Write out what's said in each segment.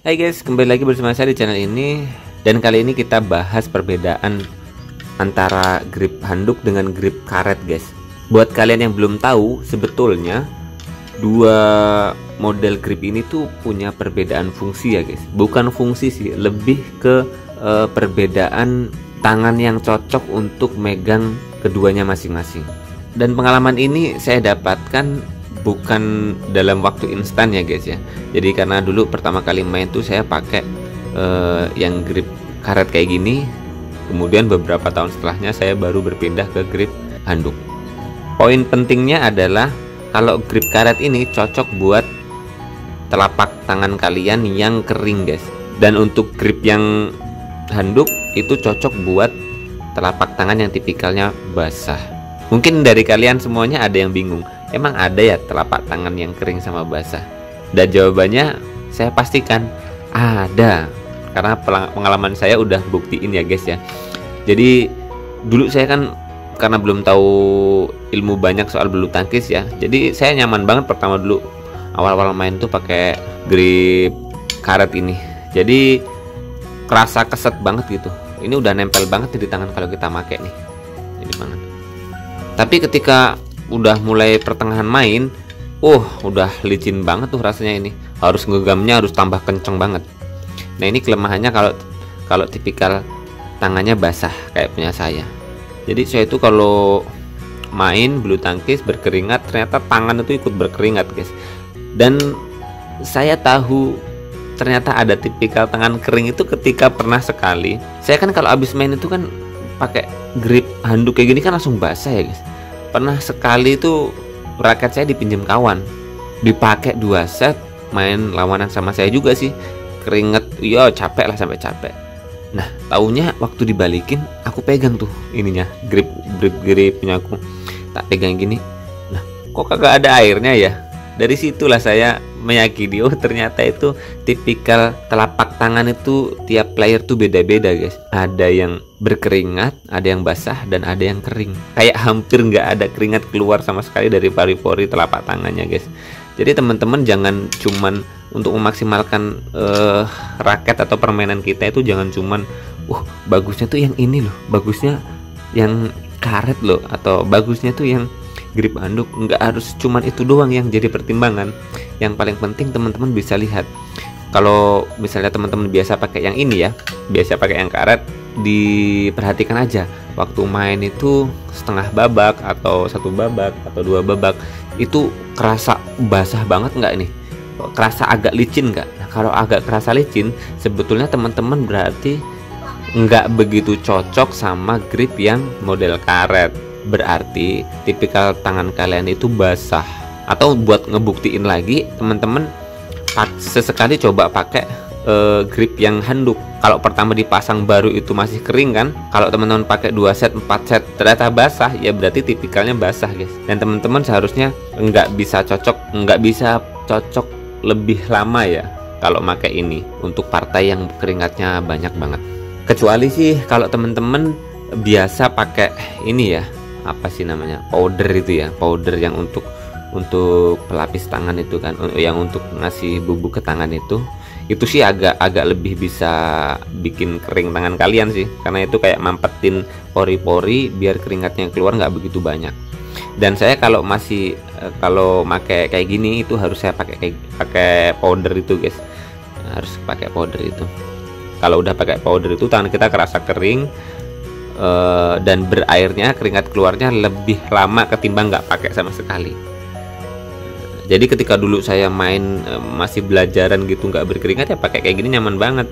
Hai guys, kembali lagi bersama saya di channel ini. Dan kali ini kita bahas perbedaan antara grip handuk dengan grip karet guys. Buat kalian yang belum tahu, sebetulnya dua model grip ini tuh punya perbedaan fungsi ya guys. Bukan fungsi sih, lebih ke perbedaan tangan yang cocok untuk megang keduanya masing-masing. Dan pengalaman ini saya dapatkan bukan dalam waktu instan ya guys ya. Jadi karena dulu pertama kali main tuh saya pakai yang grip karet kayak gini. Kemudian beberapa tahun setelahnya saya baru berpindah ke grip handuk. Poin pentingnya adalah kalau grip karet ini cocok buat telapak tangan kalian yang kering guys. Dan untuk grip yang handuk itu cocok buat telapak tangan yang tipikalnya basah. Mungkin dari kalian semuanya ada yang bingung, emang ada ya telapak tangan yang kering sama basah? Dan jawabannya saya pastikan ada, karena pengalaman saya udah buktiin ya guys ya. Jadi dulu saya kan karena belum tahu ilmu banyak soal bulu tangkis ya, jadi saya nyaman banget pertama dulu awal-awal main tuh pakai grip karet ini. Jadi kerasa keset banget gitu. Ini udah nempel banget di tangan kalau kita pakai nih. Jadi banget. Tapi ketika udah mulai pertengahan main, udah licin banget tuh rasanya ini. Harus ngeggamnya harus tambah kenceng banget. Nah ini kelemahannya kalau tipikal tangannya basah kayak punya saya. Jadi saya itu kalau main bulu tangkis berkeringat, ternyata tangan itu ikut berkeringat guys. Dan saya tahu ternyata ada tipikal tangan kering itu ketika pernah sekali. Saya kan kalau habis main itu kan pakai grip handuk kayak gini kan langsung basah ya guys. Pernah sekali itu raket saya dipinjam kawan, dipakai 2 set, main lawanan sama saya juga sih, keringet, ya capek lah sampai capek. Nah taunya waktu dibalikin aku pegang tuh ininya gripnya aku, tak pegang gini, nah kok kagak ada airnya ya. Dari situlah saya meyakini ternyata itu tipikal telapak tangan itu tiap player tuh beda-beda guys. Ada yang berkeringat, ada yang basah, dan ada yang kering. Kayak hampir nggak ada keringat keluar sama sekali dari pori-pori telapak tangannya guys. Jadi teman-teman jangan cuman untuk memaksimalkan raket atau permainan kita itu jangan cuman bagusnya tuh yang ini loh, bagusnya yang karet loh, atau bagusnya tuh yang grip handuk. Nggak harus cuman itu doang yang jadi pertimbangan. Yang paling penting teman-teman bisa lihat, kalau misalnya teman-teman biasa pakai yang ini ya, biasa pakai yang karet, diperhatikan aja waktu main itu setengah babak atau 1 babak atau 2 babak itu kerasa basah banget nggak nih, kerasa agak licin nggak? Nah, kalau agak kerasa licin sebetulnya teman-teman berarti nggak begitu cocok sama grip yang model karet. Berarti tipikal tangan kalian itu basah. Atau buat ngebuktiin lagi, teman-teman sesekali coba pakai grip yang handuk. Kalau pertama dipasang baru itu masih kering kan, kalau teman-teman pakai 2 set 4 set ternyata basah, ya berarti tipikalnya basah guys. Dan teman-teman seharusnya nggak bisa cocok lebih lama ya kalau pakai ini untuk partai yang keringatnya banyak banget. Kecuali sih kalau teman-teman biasa pakai ini ya, apa sih namanya, powder itu ya, powder yang untuk pelapis tangan itu kan, yang untuk ngasih bubuk ke tangan itu sih agak lebih bisa bikin kering tangan kalian sih, karena itu kayak mampetin pori-pori biar keringatnya keluar nggak begitu banyak. Dan saya kalau pakai kayak gini itu harus saya pakai powder itu guys, harus pakai powder itu. Kalau udah pakai powder itu tangan kita kerasa kering, dan berairnya, keringat keluarnya lebih lama ketimbang nggak pakai sama sekali. Jadi ketika dulu saya main masih belajaran gitu nggak berkeringat ya pakai kayak gini nyaman banget.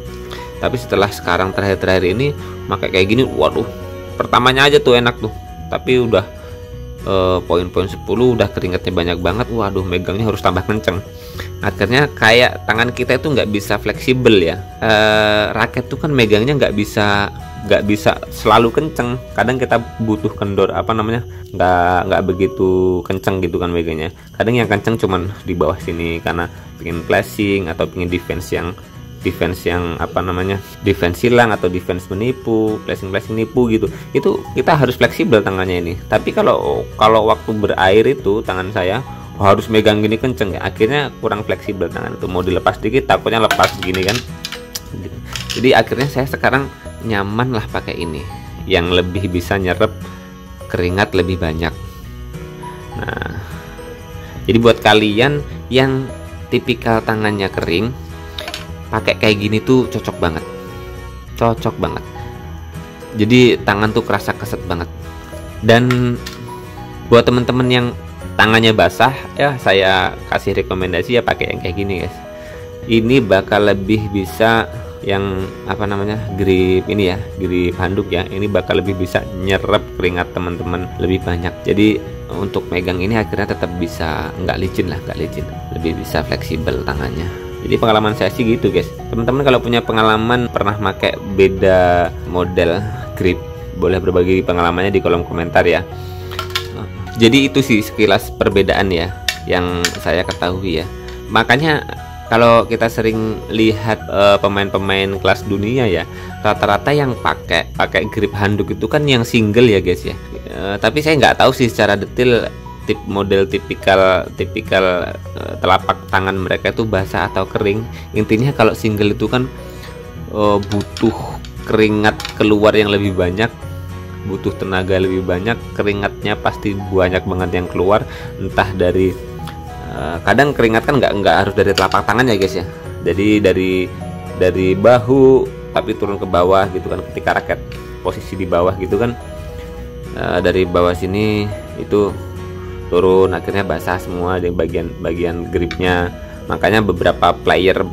Tapi setelah sekarang terakhir ini pakai kayak gini, waduh, pertamanya aja tuh enak tuh, tapi udah poin-poin 10 udah keringatnya banyak banget, waduh megangnya harus tambah kenceng. Akhirnya kayak tangan kita itu nggak bisa fleksibel ya. Raket tuh kan megangnya nggak bisa selalu kenceng. Kadang kita butuh kendor, nggak begitu kenceng gitu kan megangnya. Kadang yang kenceng cuman di bawah sini karena pengen flashing atau pengen defense yang defense hilang atau defense menipu, flashing nipu gitu. Itu kita harus fleksibel tangannya ini. Tapi kalau waktu berair itu tangan saya harus megang gini kenceng ya, akhirnya kurang fleksibel tangan itu, mau dilepas dikit takutnya lepas begini kan. Jadi akhirnya saya sekarang nyaman lah pakai ini yang lebih bisa nyerap keringat lebih banyak. Nah, jadi buat kalian yang tipikal tangannya kering, pakai kayak gini tuh cocok banget, cocok banget. Jadi tangan tuh kerasa keset banget. Dan buat temen-temen yang tangannya basah, ya saya kasih rekomendasi ya pakai yang kayak gini guys. Ini bakal lebih bisa yang apa namanya, grip ini ya, grip handuk ya, ini bakal lebih bisa nyerap keringat teman-teman lebih banyak. Jadi untuk megang ini akhirnya tetap bisa nggak licin lah, nggak licin, lebih bisa fleksibel tangannya. Jadi pengalaman saya sih gitu guys. Teman-teman kalau punya pengalaman pernah pakai beda model grip, boleh berbagi pengalamannya di kolom komentar ya. Jadi itu sih sekilas perbedaan ya yang saya ketahui ya. Makanya kalau kita sering lihat pemain-pemain kelas dunia ya, rata-rata yang pakai grip handuk itu kan yang single ya guys ya. Tapi saya nggak tahu sih secara detail model tipikal telapak tangan mereka itu basah atau kering. Intinya kalau single itu kan butuh keringat keluar yang lebih banyak, butuh tenaga lebih banyak, keringatnya pasti banyak banget yang keluar, entah dari kadang keringat kan nggak harus dari telapak tangan ya guys ya. Jadi dari bahu tapi turun ke bawah gitu kan, ketika raket posisi di bawah gitu kan, dari bawah sini itu turun akhirnya basah semua di bagian gripnya. Makanya beberapa player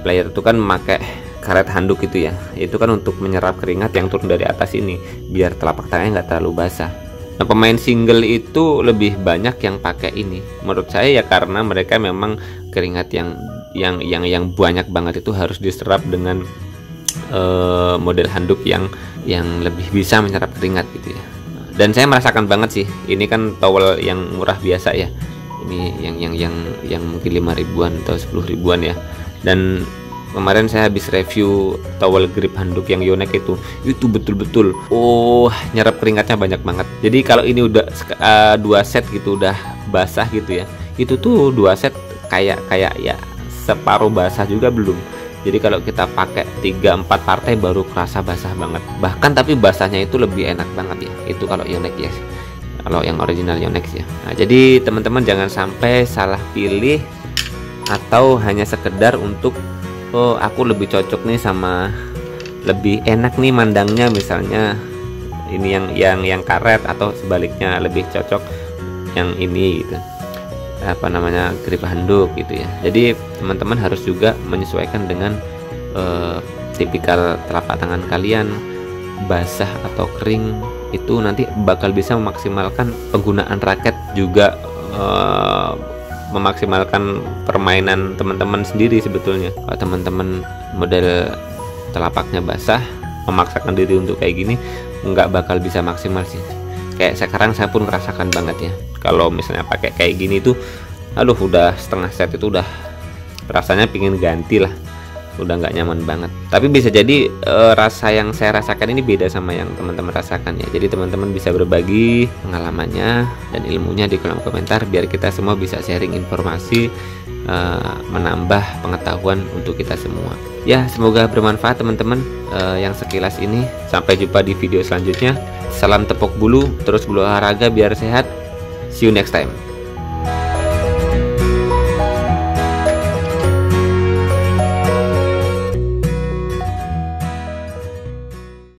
itu kan memakai karet handuk itu ya, itu kan untuk menyerap keringat yang turun dari atas ini biar telapak tangannya nggak terlalu basah. Nah, pemain single itu lebih banyak yang pakai ini menurut saya ya, karena mereka memang keringat yang banyak banget itu harus diserap dengan model handuk yang lebih bisa menyerap keringat gitu ya. Dan saya merasakan banget sih, ini kan towel yang murah biasa ya, ini yang mungkin 5 ribuan atau 10 ribuan ya. Dan kemarin saya habis review towel grip handuk yang Yonex itu betul-betul nyerap keringatnya banyak banget. Jadi kalau ini udah 2 set gitu udah basah gitu ya, itu tuh 2 set kayak ya separuh basah juga belum. Jadi kalau kita pakai 3-4 partai baru kerasa basah banget. Bahkan tapi basahnya itu lebih enak banget ya. Itu kalau Yonex ya. Kalau yang original Yonex ya. Nah, jadi teman-teman jangan sampai salah pilih atau hanya sekedar untuk aku lebih cocok nih sama, lebih enak nih mandangnya misalnya ini yang karet, atau sebaliknya lebih cocok yang ini gitu, apa namanya, grip handuk gitu ya. Jadi teman-teman harus juga menyesuaikan dengan tipikal telapak tangan kalian, basah atau kering, itu nanti bakal bisa memaksimalkan penggunaan raket juga, memaksimalkan permainan teman-teman sendiri sebetulnya. Kalau teman-teman model telapaknya basah, memaksakan diri untuk kayak gini nggak bakal bisa maksimal sih. Kayak sekarang saya pun merasakan banget ya, kalau misalnya pakai kayak gini tuh aduh udah setengah set itu udah rasanya pingin ganti lah, udah nggak nyaman banget. Tapi bisa jadi rasa yang saya rasakan ini beda sama yang teman-teman rasakan ya. Jadi teman-teman bisa berbagi pengalamannya dan ilmunya di kolom komentar biar kita semua bisa sharing informasi, menambah pengetahuan untuk kita semua ya. Semoga bermanfaat teman-teman yang sekilas ini. Sampai jumpa di video selanjutnya. Salam tepuk bulu, terus bulu olahraga biar sehat. See you next time.